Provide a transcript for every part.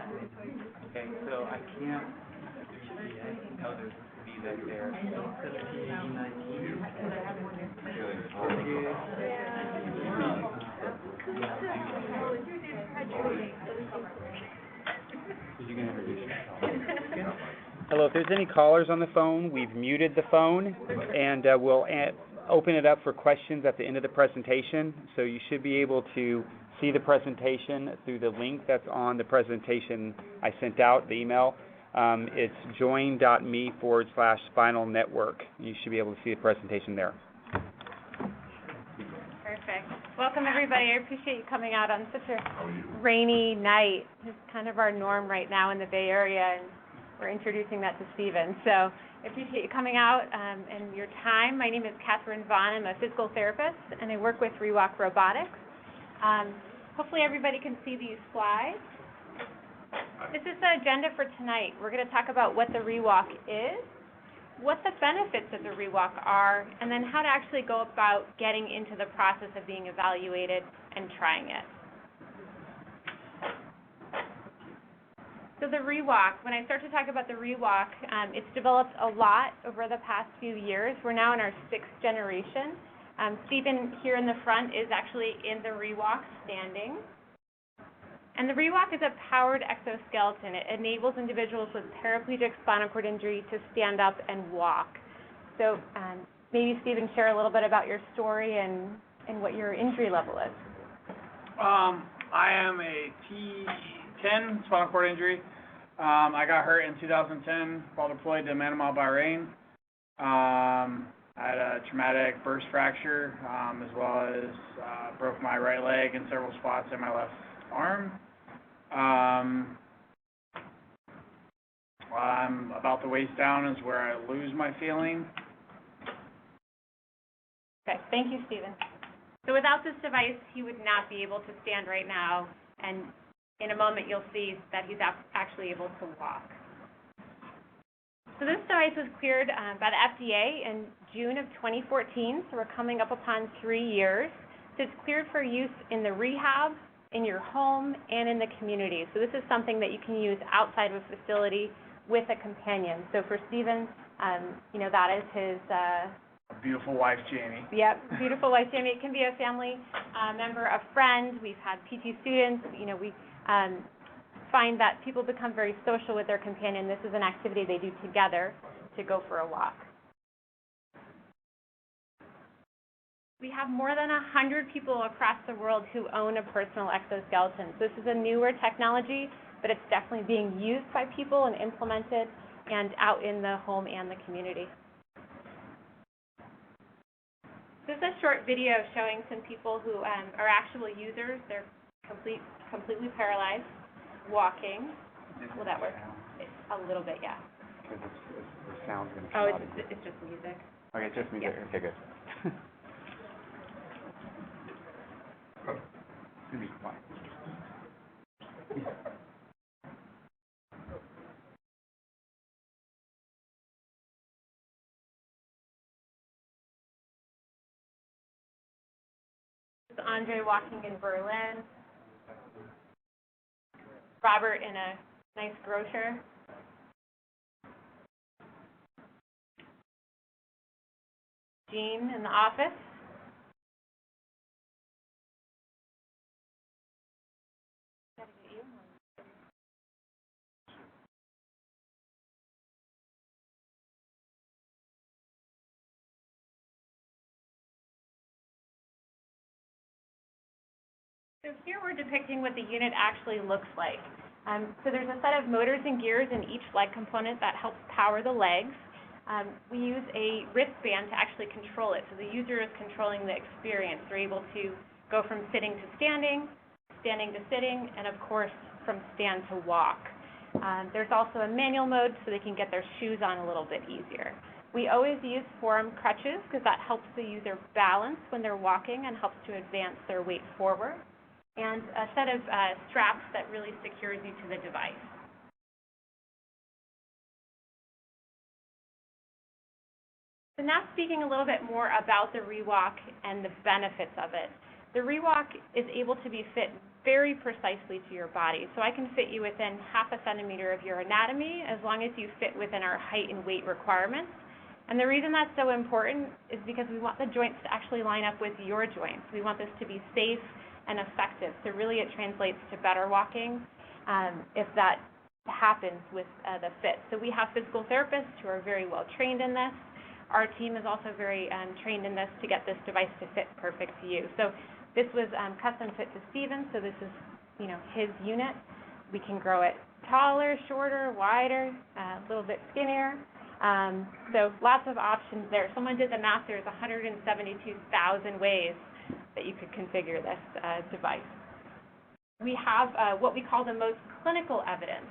Okay, so I can't know there's feedback there. You can introduce yourself. Hello, if there's any callers on the phone, we've muted the phone, and we'll open it up for questions at the end of the presentation. So you should be able to see the presentation through the link that's on the presentation I sent out, the email. It's join.me/Spinal Network. You should be able to see the presentation there. Perfect. Welcome, everybody. I appreciate you coming out on such a rainy night. It's kind of our norm right now in the Bay Area, and we're introducing that to Stephen. So I appreciate you coming out and your time. My name is Kathryn.Vaughn. I'm a physical therapist, and I work with ReWalk Robotics. Hopefully everybody can see these slides. This is the agenda for tonight. We're going to talk about what the ReWalk is, what the benefits of the ReWalk are, and then how to actually go about getting into the process of being evaluated and trying it. So the ReWalk, when I start to talk about the ReWalk, it's developed a lot over the past few years. We're now in our 6th generation. Stephen here in the front is actually in the ReWalk standing. And the ReWalk is a powered exoskeleton. It enables individuals with paraplegic spinal cord injury to stand up and walk. So maybe Stephen, share a little bit about your story and what your injury level is. I am a T10 spinal cord injury. I got hurt in 2010 while deployed to Manama, Bahrain. I had a traumatic burst fracture, as well as broke my right leg in several spots in my left arm. I'm about the waist down is where I lose my feeling. Okay, thank you, Stephen. So without this device, he would not be able to stand right now, and in a moment you'll see that he's actually able to walk. So this device was cleared by the FDA in June of 2014, so we're coming up upon 3 years. So it's cleared for use in the rehab, in your home, and in the community. So this is something that you can use outside of a facility with a companion. So for Stephen, that is his Beautiful wife, Jamie. Yep, beautiful wife, Jamie. It can be a family member, a friend. We've had PT students. We find that people become very social with their companion. This is an activity they do together to go for a walk. We have more than 100 people across the world who own a personal exoskeleton. So this is a newer technology, but it's definitely being used by people and implemented and out in the home and the community. This is a short video showing some people who are actual users. They're completely paralyzed, walking. Will that work? A little bit, yeah. Because the sound's going to come out. Oh, it's just music. Okay, just music. Yeah. Okay, good. It's going to be fine. This is Andre walking in Berlin. Robert in a nice grocer. Jean in the office. So here we're depicting what the unit actually looks like. So there's a set of motors and gears in each leg component that helps power the legs. We use a wristband to actually control it. So the user is controlling the experience. They're able to go from sitting to standing, standing to sitting, and of course from stand to walk. There's also a manual mode so they can get their shoes on a little bit easier. We always use forearm crutches because that helps the user balance when they're walking and helps to advance their weight forward. And a set of straps that really secures you to the device. So now speaking a little bit more about the ReWalk and the benefits of it. The ReWalk is able to be fit very precisely to your body. So I can fit you within half a centimeter of your anatomy as long as you fit within our height and weight requirements. And the reason that's so important is because we want the joints to actually line up with your joints. We want this to be safe and effective. So really it translates to better walking if that happens with the fit. So we have physical therapists who are very well trained in this. Our team is also very trained in this to get this device to fit perfect to you. So this was custom fit to Steven, so this is, his unit. We can grow it taller, shorter, wider, a little bit skinnier. So lots of options there. Someone did the math. There's 172,000 ways that you could configure this device. We have what we call the most clinical evidence.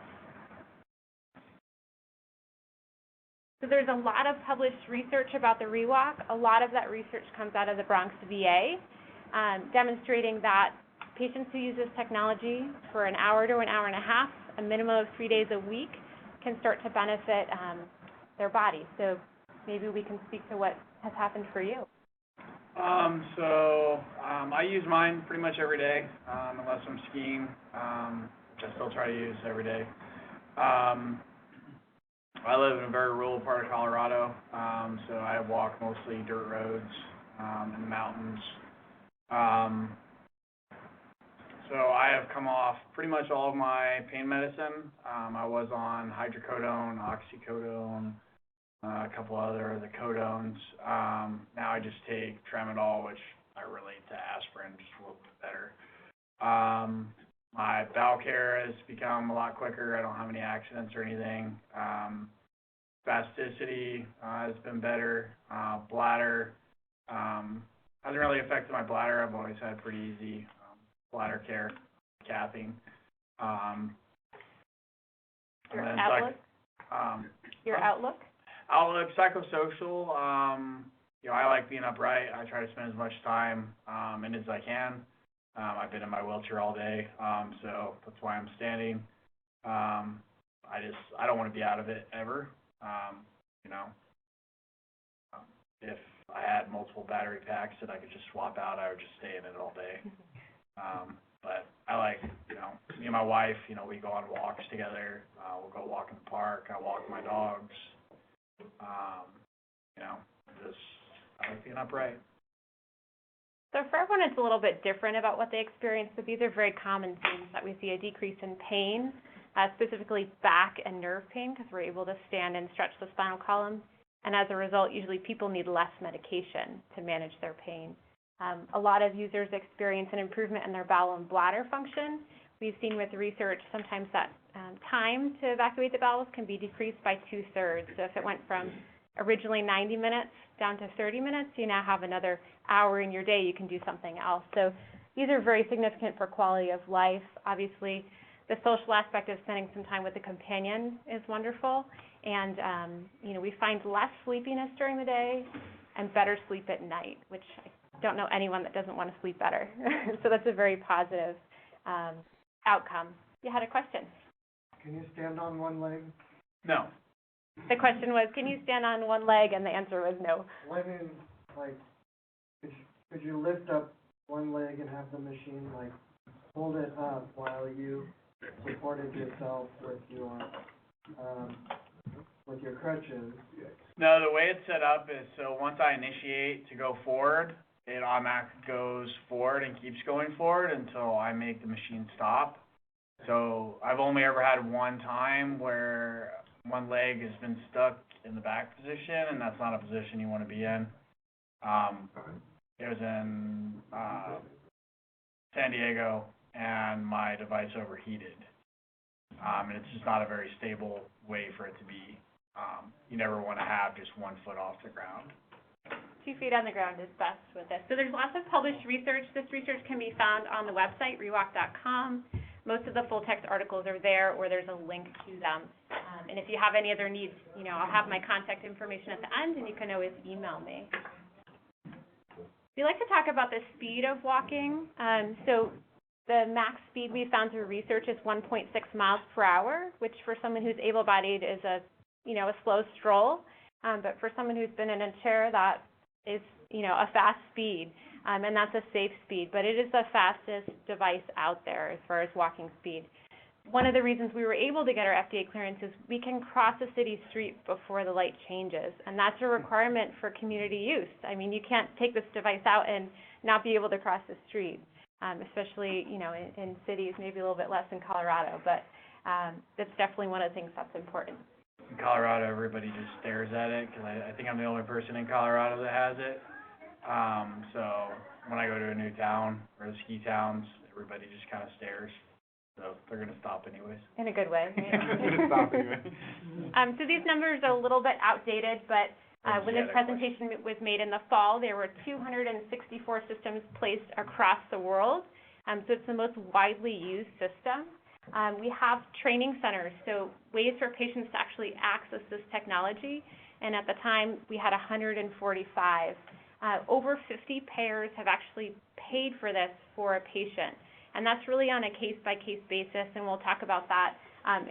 So there's a lot of published research about the ReWalk. A lot of that research comes out of the Bronx VA, demonstrating that patients who use this technology for an hour to an hour and a half, a minimum of 3 days a week, can start to benefit their body. So maybe we can speak to what has happened for you. I use mine pretty much every day, unless I'm skiing, which I still try to use every day. I live in a very rural part of Colorado, so I walk mostly dirt roads in the mountains. So I have come off pretty much all of my pain medicine. I was on hydrocodone, oxycodone, a couple other of the codones. Now I just take tramadol, which I relate to aspirin, just a little bit better. My bowel care has become a lot quicker. I don't have any accidents or anything. Spasticity has been better. Bladder hasn't really affected my bladder. I've always had pretty easy bladder care, capping. Your outlook? Your outlook? Outlook, psychosocial. I like being upright. I try to spend as much time in as I can. I've been in my wheelchair all day, so that's why I'm standing. I don't want to be out of it ever. If I had multiple battery packs that I could just swap out, I would just stay in it all day. But I like, me and my wife, we go on walks together. We'll go walk in the park. I walk my dogs. I like being upright. So for everyone, it's a little bit different about what they experience, but these are very common themes that we see: a decrease in pain, specifically back and nerve pain, because we're able to stand and stretch the spinal column. And as a result, usually people need less medication to manage their pain. A lot of users experience an improvement in their bowel and bladder function. We've seen with research sometimes that time to evacuate the bowels can be decreased by 2/3. So if it went from originally 90 minutes down to 30 minutes, you now have another hour in your day you can do something else. So these are very significant for quality of life. Obviously, the social aspect of spending some time with a companion is wonderful. And, we find less sleepiness during the day and better sleep at night, which I don't know anyone that doesn't want to sleep better. So that's a very positive outcome. You had a question? Can you stand on one leg? No. The question was, can you stand on one leg? And the answer was no. Well, I mean, could you lift up one leg and have the machine, hold it up while you supported yourself with your crutches? No, the way it's set up is so once I initiate to go forward, it automatically goes forward and keeps going forward until I make the machine stop. So I've only ever had one time where one leg has been stuck in the back position, and that's not a position you want to be in. It was in San Diego, and my device overheated. And it's just not a very stable way for it to be. You never want to have just 1 foot off the ground. 2 feet on the ground is best with this. So there's lots of published research. This research can be found on the website, ReWalk.com. Most of the full text articles are there, or there's a link to them. And if you have any other needs, I'll have my contact information at the end, and you can always email me. We like to talk about the speed of walking. So the max speed we found through research is 1.6 miles per hour, which for someone who's able-bodied is a slow stroll. But for someone who's been in a chair, that is, a fast speed. and that's a safe speed, but it is the fastest device out there as far as walking speed. One of the reasons we were able to get our FDA clearance is we can cross a city street before the light changes, and that's a requirement for community use. I mean, you can't take this device out and not be able to cross the street, especially, you know, in cities, maybe a little bit less in Colorado, but that's definitely one of the things that's important. In Colorado, everybody just stares at it, because I think I'm the only person in Colorado that has it. So when I go to a new town or the ski towns, everybody just kind of stares. So they're going to stop anyways. In a good way. They're going to stop anyway. So these numbers are a little bit outdated, but when this presentation was made in the fall, there were 264 systems placed across the world. So it's the most widely used system. We have training centers, so ways for patients to actually access this technology. And at the time, we had 145. Over 50 payers have actually paid for this for a patient. And that's really on a case-by-case basis, and we'll talk about that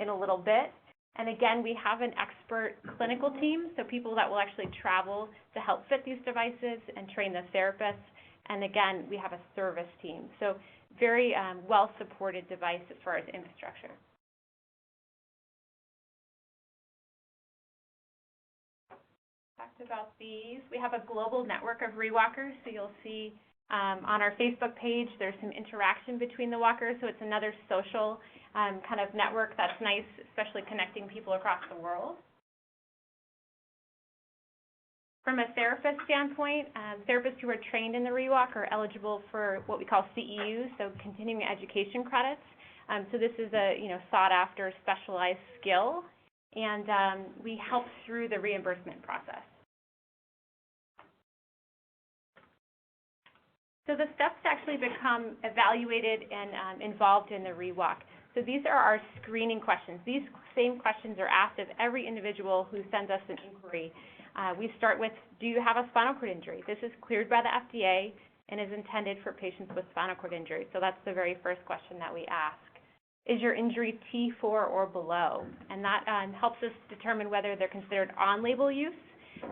in a little bit. And again, we have an expert clinical team, so people that will actually travel to help fit these devices and train the therapists. And again, we have a service team. So very well-supported device as far as infrastructure. Talked about these. We have a global network of ReWalkers, so you'll see on our Facebook page, there's some interaction between the walkers, so it's another social kind of network that's nice, especially connecting people across the world. From a therapist standpoint, therapists who are trained in the ReWalk are eligible for what we call CEUs, so continuing education credits. So this is a sought-after specialized skill, and we help through the reimbursement process. So the steps to actually become evaluated and involved in the ReWalk. So these are our screening questions. These same questions are asked of every individual who sends us an inquiry. We start with, do you have a spinal cord injury? This is cleared by the FDA and is intended for patients with spinal cord injury. So that's the very first question that we ask. Is your injury T4 or below? And that helps us determine whether they're considered on-label use,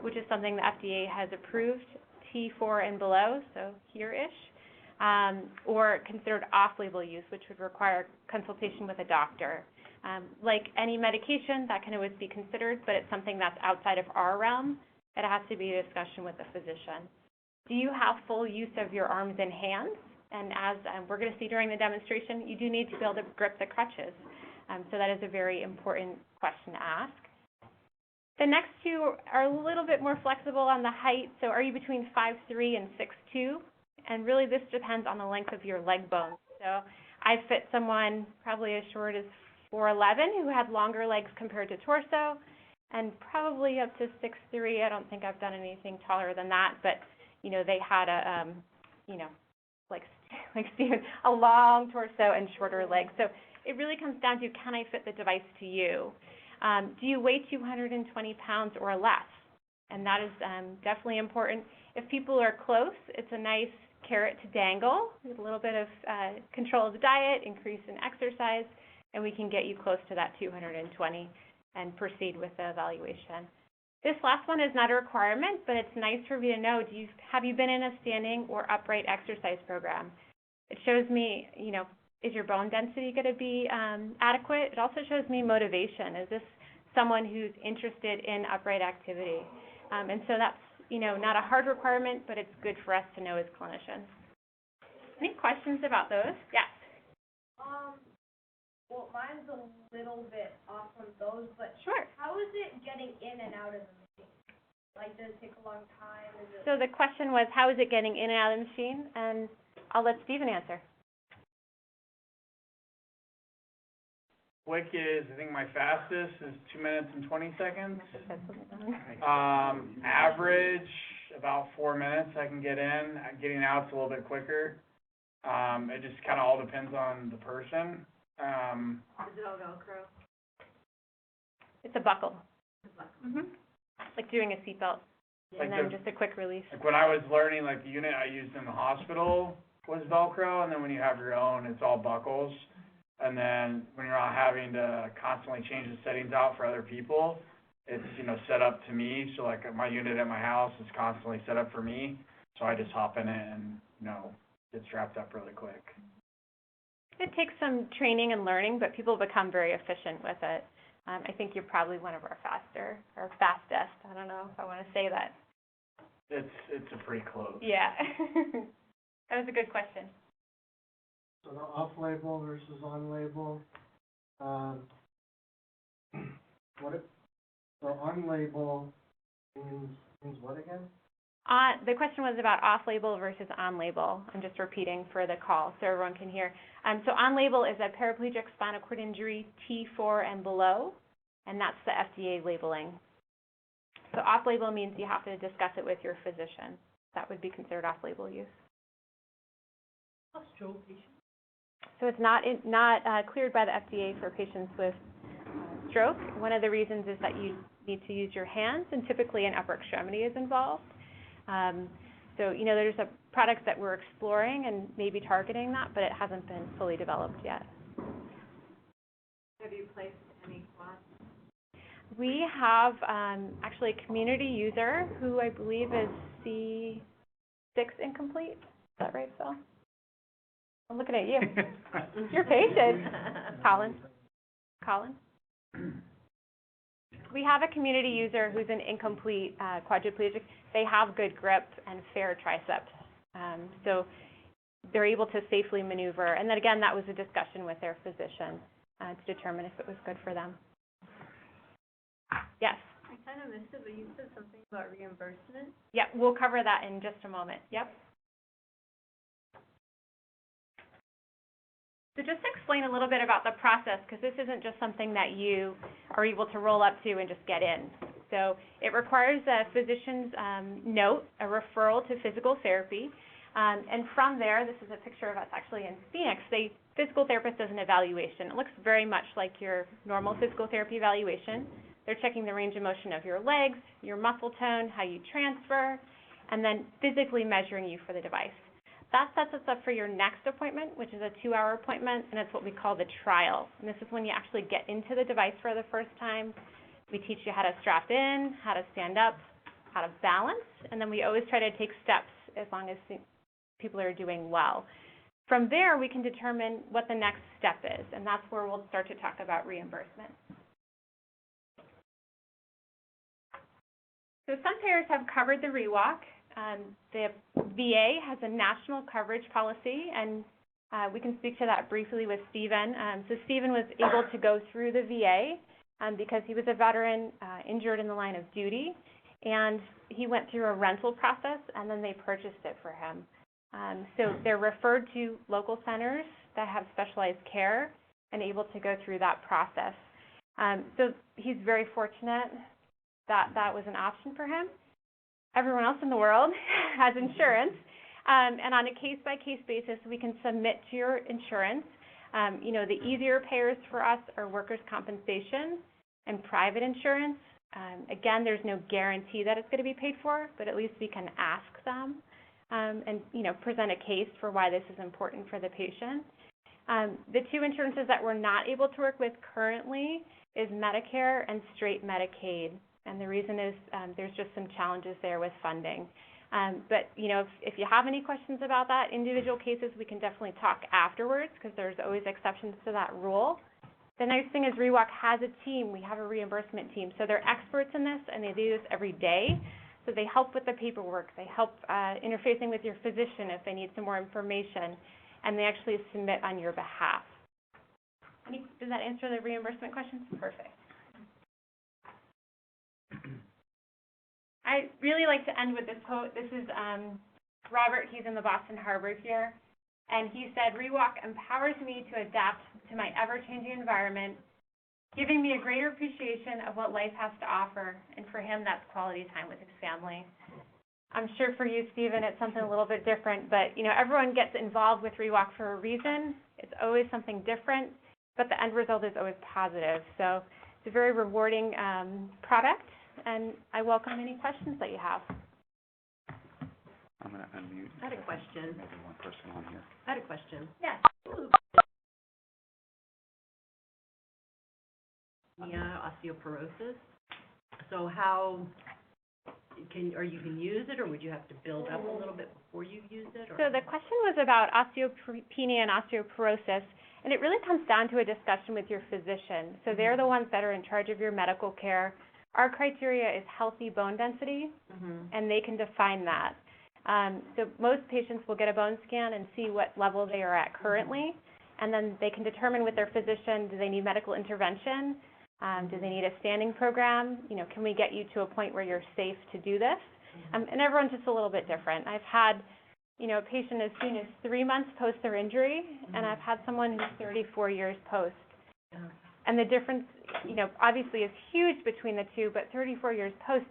which is something the FDA has approved, T4 and below, so here-ish, or considered off-label use, which would require consultation with a doctor. Like any medication, that can always be considered, but it's something that's outside of our realm. It has to be a discussion with the physician. Do you have full use of your arms and hands? And as we're going to see during the demonstration, you do need to be able to grip the crutches. So that is a very important question to ask. The next two are a little bit more flexible on the height. So are you between 5'3" and 6'2"? And really this depends on the length of your leg bones. So I fit someone probably as short as 4'11" who had longer legs compared to torso, and probably up to 6'3". I don't think I've done anything taller than that, but they had a like Steven, a long torso and shorter legs. So it really comes down to, can I fit the device to you? Do you weigh 220 pounds or less? And that is definitely important. If people are close, it's a nice carrot to dangle with a little bit of control of the diet, increase in exercise, and we can get you close to that 220 and proceed with the evaluation. This last one is not a requirement, but it's nice for me to know, have you been in a standing or upright exercise program? It shows me, is your bone density going to be adequate? It also shows me motivation. Is this someone who's interested in upright activity? And so that's, not a hard requirement, but it's good for us to know as clinicians. Any questions about those? Yes. Well, mine's a little bit off from those, but sure. How is it getting in and out of the machine? Like, does it take a long time? So the question was, how is it getting in and out of the machine? And I'll let Stephen answer. Quick is, I think my fastest is 2 minutes and 20 seconds. Average, about 4 minutes I can get in. Getting out's a little bit quicker. It just kind of all depends on the person. Is it all Velcro? It's a buckle. Like doing a seatbelt, Like and then just a quick release. Like when I was learning, like the unit I used in the hospital was Velcro, and then when you have your own, it's all buckles. And then when you're not having to constantly change the settings out for other people, it's, set up to me. So like my unit at my house is constantly set up for me. So I just hop in it and gets wrapped up really quick. It takes some training and learning, but people become very efficient with it. I think you're probably one of our fastest. I don't know if I want to say that. It's a pretty close. Yeah. That was a good question. So the off-label versus on-label, so on-label means what again? The question was about off-label versus on-label. I'm just repeating for the call so everyone can hear. So on-label is a paraplegic spinal cord injury T4 and below, and that's the FDA labeling. So off-label means you have to discuss it with your physician. That would be considered off-label use. Stroke patients. So it's not cleared by the FDA for patients with stroke. One of the reasons is that you need to use your hands, and typically an upper extremity is involved. So, there's a product that we're exploring and maybe targeting that, but it hasn't been fully developed yet. Have you placed any quads? We have actually a community user who I believe is C6 incomplete. Is that right, Phil? I'm looking at you. You're patient. Colin? We have a community user who's an incomplete quadriplegic. They have good grip and fair triceps. So they're able to safely maneuver. And then again, that was a discussion with their physician to determine if it was good for them. Yes? I kind of missed it, but you said something about reimbursement. Yep, we'll cover that in just a moment. Yep. So just to explain a little bit about the process, because this isn't just something that you are able to roll up to and just get in. So it requires a physician's note, a referral to physical therapy. And from there, this is a picture of us actually in Phoenix, the physical therapist does an evaluation. It looks very much like your normal physical therapy evaluation. They're checking the range of motion of your legs, your muscle tone, how you transfer, and then physically measuring you for the device. That sets us up for your next appointment, which is a 2-hour appointment, and it's what we call the trial. And this is when you actually get into the device for the first time. We teach you how to strap in, how to stand up, how to balance, and then we always try to take steps as long as people are doing well. From there, we can determine what the next step is, and that's where we'll start to talk about reimbursement. So some payers have covered the ReWalk. The VA has a national coverage policy, and we can speak to that briefly with Stephen. So Stephen was able to go through the VA because he was a veteran injured in the line of duty, and he went through a rental process, and then they purchased it for him. So they're referred to local centers that have specialized care and able to go through that process. So he's very fortunate that that was an option for him. Everyone else in the world has insurance, and on a case-by-case basis, we can submit to your insurance. The easier payers for us are workers' compensation and private insurance. Again, there's no guarantee that it's going to be paid for, but at least we can ask them and present a case for why this is important for the patient. The two insurances that we're not able to work with currently is Medicare and straight Medicaid. And the reason is there's just some challenges there with funding. But, if you have any questions about that, individual cases, we can definitely talk afterwards because there's always exceptions to that rule. The nice thing is ReWalk has a team. We have a reimbursement team. So they're experts in this, and they do this every day. So they help with the paperwork. They help interfacing with your physician if they need some more information. And they actually submit on your behalf. Does that answer the reimbursement questions? Perfect. I really like to end with this quote. This is Robert. He's in the Boston Harbor here. And he said, "ReWalk empowers me to adapt to my ever-changing environment, giving me a greater appreciation of what life has to offer." And for him, that's quality time with his family. I'm sure for you, Stephen, it's something a little bit different. But, everyone gets involved with ReWalk for a reason. It's always something different, but the end result is always positive. So it's a very rewarding product. And I welcome any questions that you have. I'm going to unmute. I had a question. Maybe one person on here. I had a question. Yes. Osteoporosis. So how you can use it, or would you have to build up a little bit before you use it? Or? So the question was about osteopenia and osteoporosis, and it really comes down to a discussion with your physician. So they're the ones that are in charge of your medical care. Our criteria is healthy bone density, and they can define that. So most patients will get a bone scan and see what level they are at currently, and then they can determine with their physician, do they need medical intervention? Do they need a standing program? You know, can we get you to a point where you're safe to do this? And everyone's just a little bit different. I've had, you know, a patient as soon as 3 months post their injury, and I've had someone who's 34 years post. And the difference, you know, obviously is huge between the two, but 34 years post,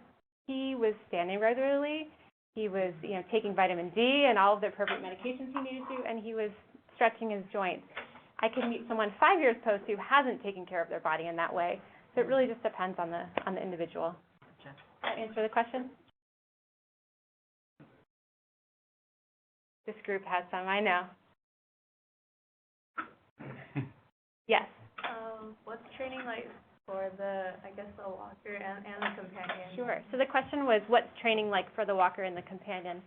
he was standing regularly, he was, you know, taking vitamin D and all of the appropriate medications he needed to, and he was stretching his joints. I could meet someone 5 years post who hasn't taken care of their body in that way. So it really just depends on the individual. Does that answer the question? This group has some, I know. Yes. What's training like for the walker and the companion? Sure. So the question was, what's training like for the walker and the companion?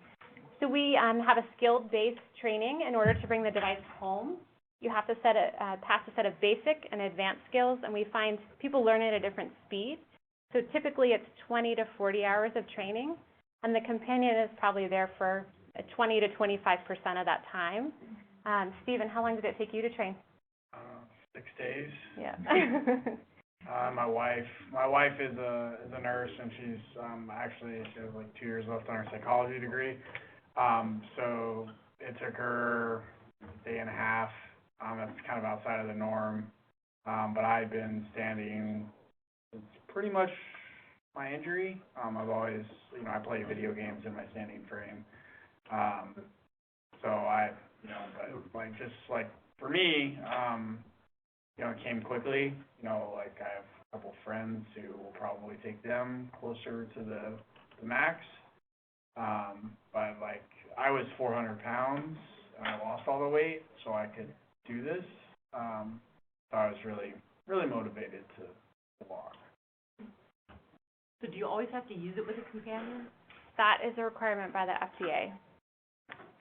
So we have a skill-based training. In order to bring the device home, you have to pass a set of basic and advanced skills, and we find people learn at a different speed. So typically it's 20 to 40 hours of training, and the companion is probably there for 20 to 25% of that time. Stephen, how long did it take you to train? 6 days. Yeah. My wife is a nurse, and she's she has like 2 years left on her psychology degree. So it took her a day and a half. That's kind of outside of the norm. But I've been standing since pretty much my injury. I've always, you know, I play video games in my standing frame. So but like just like for me, you know, it came quickly. You know, like I have a couple friends who will probably take them closer to the max. But like I was 400 pounds and I lost all the weight so I could do this. So I was really motivated to walk. So do you always have to use it with a companion? That is a requirement by the FDA.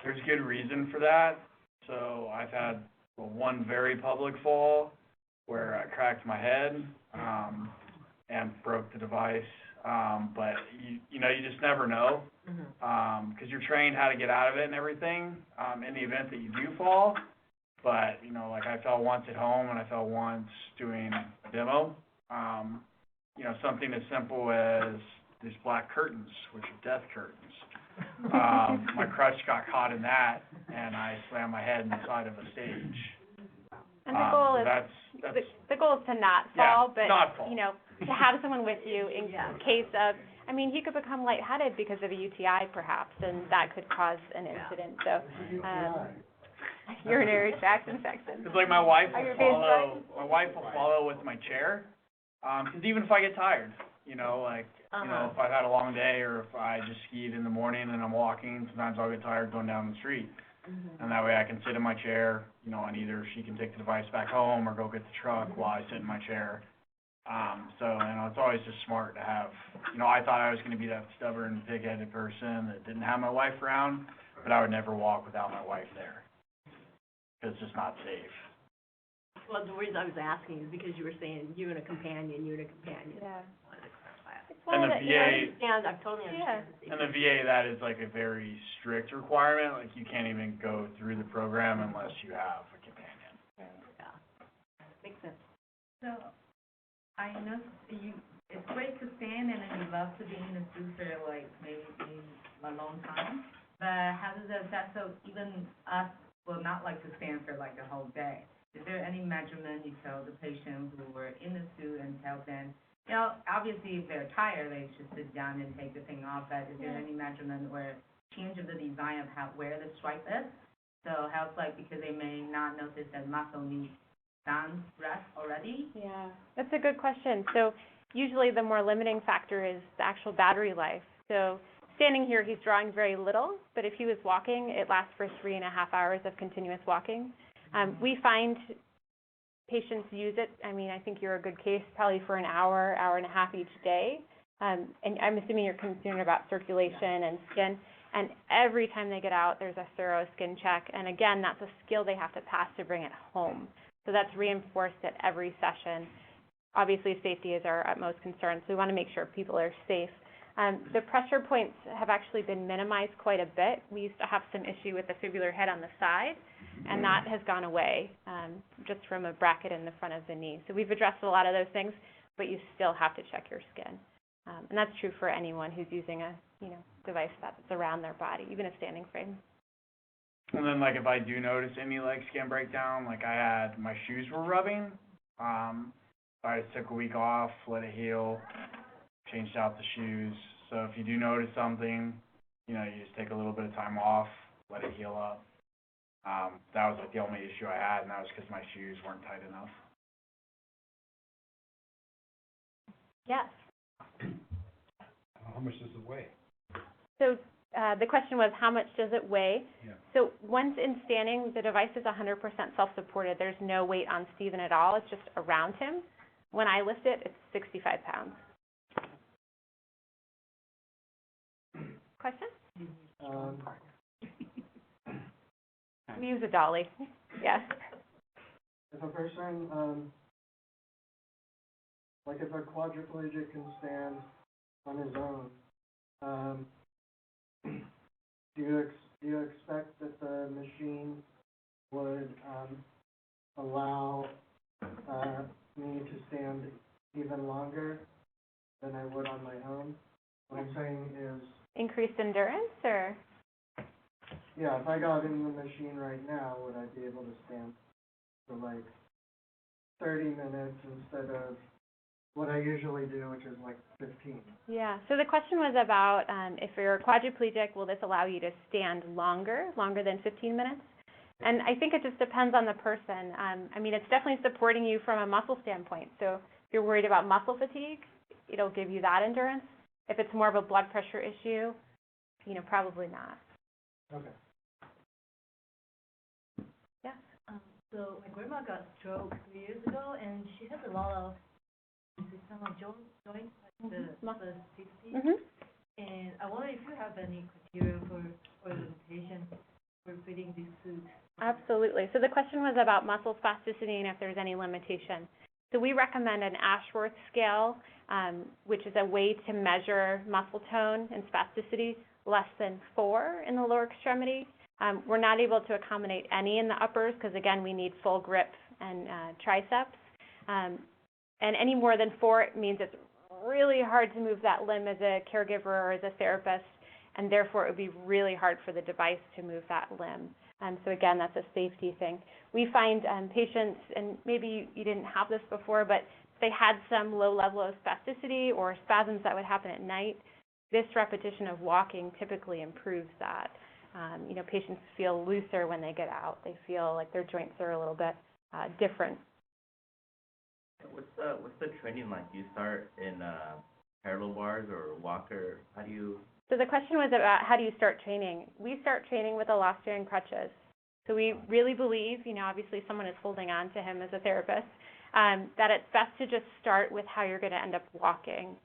There's good reason for that. So I've had one very public fall where I cracked my head and broke the device. But you know, you just never know because you're trained how to get out of it and everything in the event that you do fall. But you know, like I fell once at home and I fell once doing a demo. You know, something as simple as these black curtains, which are death curtains. My crutch got caught in that, and I slammed my head in the side of a stage. And the goal is the goal is to not fall, but not fall. You know, to have someone with you in case of. I mean, he could become lightheaded because of a UTI, perhaps, and that could cause an incident. So, urinary tract infection. Because like my wife will follow with my chair. Because even if I get tired, you know, like you know, if I've had a long day or if I just skied in the morning and I'm walking, sometimes I'll get tired going down the street. And that way I can sit in my chair, you know, and either she can take the device back home or go get the truck while I sit in my chair. So, you know, it's always just smart to have, you know, I thought I was going to be that stubborn, pig-headed person that didn't have my wife around, but I would never walk without my wife there. Because it's just not safe. Well, the reason I was asking is because you were saying you and a companion. Yeah. And the VA, I totally understand. and the VA, that is like a very strict requirement. Like you can't even go through the program unless you have a companion. Yeah, makes sense. So, I know it's great to stand and then you love to be in the suit for like maybe a long time. But how does that affect, so even us will not like to stand for like the whole day. Is there any measurement you tell the patient who were in the suit and tell them, you know, obviously if they're tired, they should sit down and take the thing off, but is there any measurement or change of the design of where the stripe is? So how it's like, because they may not notice that muscle needs some rest already? Yeah, that's a good question. So usually the more limiting factor is the actual battery life. So standing here, he's drawing very little, but if he was walking, it lasts for 3.5 hours of continuous walking. We find patients use it. I mean, I think you're a good case, probably for an hour, hour and a half each day. And I'm assuming you're concerned about circulation and skin. And every time they get out, there's a thorough skin check. And again, that's a skill they have to pass to bring it home. So that's reinforced at every session. Obviously, safety is our utmost concern, so we want to make sure people are safe. The pressure points have actually been minimized quite a bit. We used to have some issue with the fibular head on the side, and that has gone away just from a bracket in the front of the knee. So we've addressed a lot of those things, but you still have to check your skin. And that's true for anyone who's using a device that's around their body, even a standing frame. And then, like, if I do notice any, like, skin breakdown, like I had, my shoes were rubbing, I just took a week off, let it heal, changed out the shoes. So if you do notice something, you just take a little bit of time off, let it heal up. That was, like, the only issue I had, and that was because my shoes weren't tight enough. Yes. How much does it weigh? So the question was, how much does it weigh? Yeah. So once in standing, the device is 100% self-supported. There's no weight on Stephen at all. It's just around him. When I lift it, it's 65 pounds. Question? We use a dolly. Yes. If a person, like if a quadriplegic can stand on his own, do you expect that the machine would allow me to stand even longer than I would on my own? What I'm saying is... Increased endurance, or? Yeah, if I got in the machine right now, would I be able to stand for like 30 minutes instead of what I usually do, which is like 15? Yeah, so the question was about if you're quadriplegic, will this allow you to stand longer than 15 minutes? And I think it just depends on the person. I mean, it's definitely supporting you from a muscle standpoint. So if you're worried about muscle fatigue, it'll give you that endurance. If it's more of a blood pressure issue, probably not. Okay. Yeah. So my grandma got stroke 3 years ago, and she has a lot of joints, like the spasticity. And I wonder if you have any criteria for the patient for fitting this suit. Absolutely. So the question was about muscle spasticity and if there's any limitation. So we recommend an Ashworth scale, which is a way to measure muscle tone and spasticity less than 4 in the lower extremity. We're not able to accommodate any in the uppers because, again, we need full grip and triceps. And any more than 4 means it's really hard to move that limb as a caregiver or as a therapist, and therefore it would be really hard for the device to move that limb. So again, that's a safety thing. We find patients, and maybe you didn't have this before, but if they had some low level of spasticity or spasms that would happen at night, this repetition of walking typically improves that. Patients feel looser when they get out. They feel like their joints are a little bit different. What's the training like? Do you start in parallel bars or walker? How do you? So the question was about how do you start training? We start training with elastographic crutches. So we really believe, obviously someone is holding on to him as a therapist, that it's best to just start with how you're going to end up walking.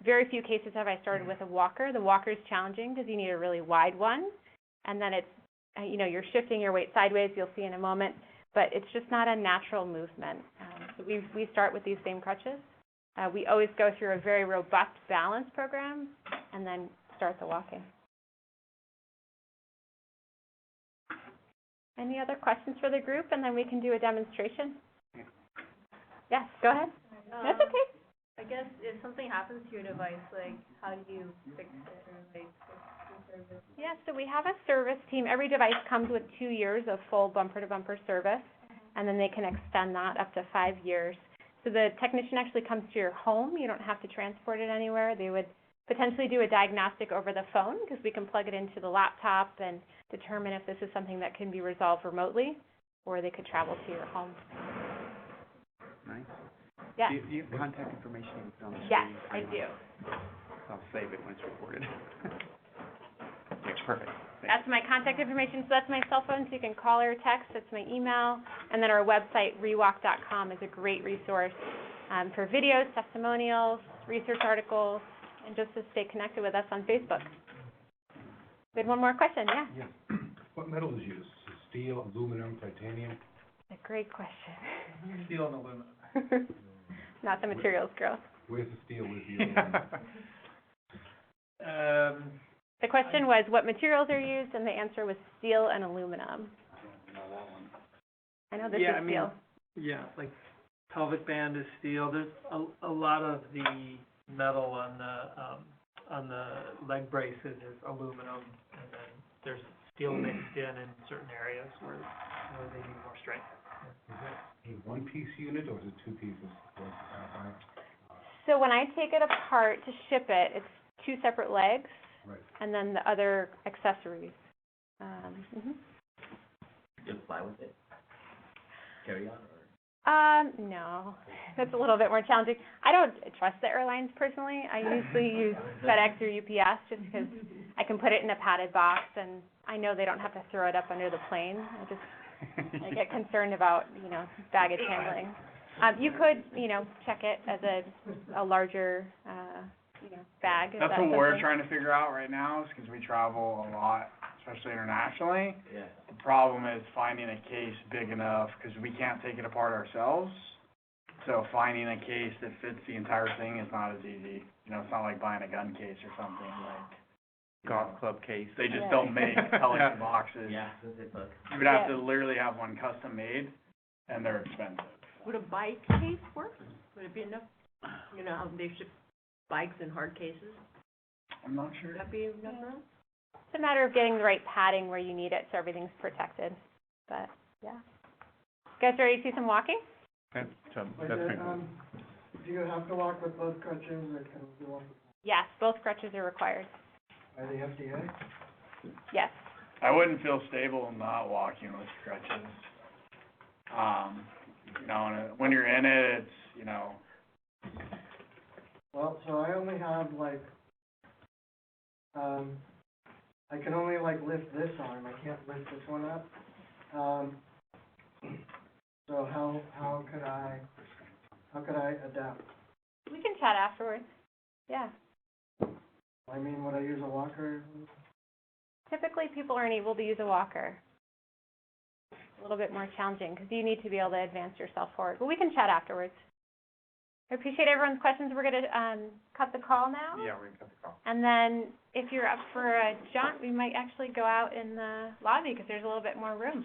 Very few cases have I started with a walker. The walker is challenging because you need a really wide one, and then it's, you're shifting your weight sideways, you'll see in a moment, but it's just not a natural movement. So we start with these same crutches. We always go through a very robust balance program and then start the walking. Any other questions for the group, and then we can do a demonstration? Yes, go ahead. That's okay. I guess if something happens to your device, like, how do you fix it, or like, what's the service? Yeah, so we have a service team. Every device comes with 2 years of full bumper-to-bumper service, and then they can extend that up to 5 years. So the technician actually comes to your home. You don't have to transport it anywhere. They would potentially do a diagnostic over the phone because we can plug it into the laptop and determine if this is something that can be resolved remotely, or they could travel to your home. Nice. Yes. Do you have contact information on the screen? Yes, I do. I'll save it when it's recorded. Okay, perfect. That's my contact information. So that's my cell phone, so you can call or text. That's my email. And then our website, ReWalk.com, is a great resource for videos, testimonials, research articles, and just to stay connected with us on Facebook. We had one more question, yeah? Yeah. What metal is used? Steel, aluminum, titanium? A great question. Steel and aluminum. Not the materials girl. Where's the steel, where's the aluminum? The question was what materials are used, and the answer was steel and aluminum. I know this is steel. Yeah, like pelvic band is steel. There's a lot of the metal on the leg braces is aluminum, and then there's steel mixed in certain areas where they need more strength. Is that a one-piece unit, or is it two pieces? So when I take it apart to ship it, it's two separate legs, Right. and then the other accessories. Just fly with it? Carry on, or? No, that's a little bit more challenging. I don't trust the airlines personally. I usually use FedEx or UPS just because I can put it in a padded box, and I know they don't have to throw it up under the plane. I get concerned about, baggage handling. You could, check it as a larger, bag. That's what we're trying to figure out right now, is because we travel a lot, especially internationally. Yeah. The problem is finding a case big enough, because we can't take it apart ourselves. So finding a case that fits the entire thing is not as easy. It's not like buying a gun case or something, like Golf club case. they just don't make Pelican boxes. Yeah, since it's a, You would have to literally have one custom made, and they're expensive. Would a bike case work? Would it be enough, how they ship bikes in hard cases? I'm not sure. Would that be enough room? It's a matter of getting the right padding where you need it so everything's protected. But, yeah. You guys ready to do some walking? Do you have to walk with both crutches, or can you walk with, Yes, both crutches are required. by the FDA? Yes. I wouldn't feel stable not walking with crutches. And when you're in it, it's, Well, so I only have I can only lift this arm, I can't lift this one up. So how could I adapt? We can chat afterwards. Yeah. I mean, would I use a walker? Typically, people aren't able to use a walker. A little bit more challenging because you need to be able to advance yourself forward. But we can chat afterwards. I appreciate everyone's questions. We're going to cut the call now. yeah, we can cut the call. And then if you're up for a jaunt, we might actually go out in the lobby because there's a little bit more room.